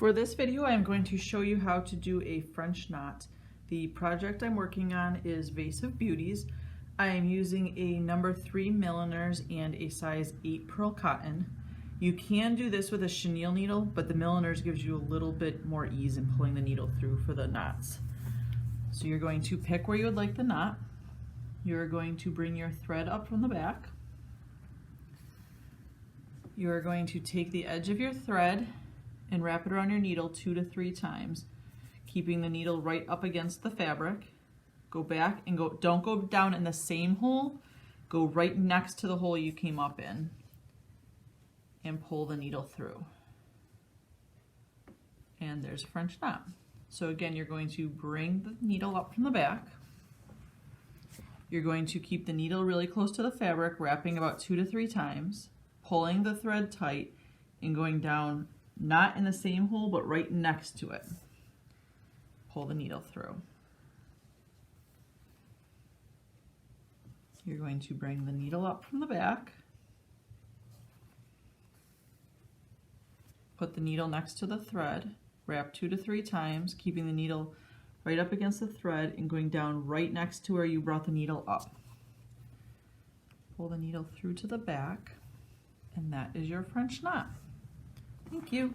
For this video, I'm going to show you how to do a French knot. The project I'm working on is Vase of Beauties. I am using a number 3 milliners and a size 8 pearl cotton. You can do this with a chenille needle, but the milliners gives you a little bit more ease in pulling the needle through for the knots. So you're going to pick where you would like the knot. You're going to bring your thread up from the back. You are going to take the edge of your thread and wrap it around your needle 2 to 3 times, keeping the needle right up against the fabric. Go back and don't go down in the same hole, go right next to the hole you came up in and pull the needle through. And there's a French knot. So again, you're going to bring the needle up from the back. You're going to keep the needle really close to the fabric, wrapping about 2 to 3 times, pulling the thread tight and going down not in the same hole, but right next to it. Pull the needle through. You're going to bring the needle up from the back. Put the needle next to the thread, wrap 2 to 3 times, keeping the needle right up against the thread and going down right next to where you brought the needle up. Pull the needle through to the back, and that is your French knot. Thank you.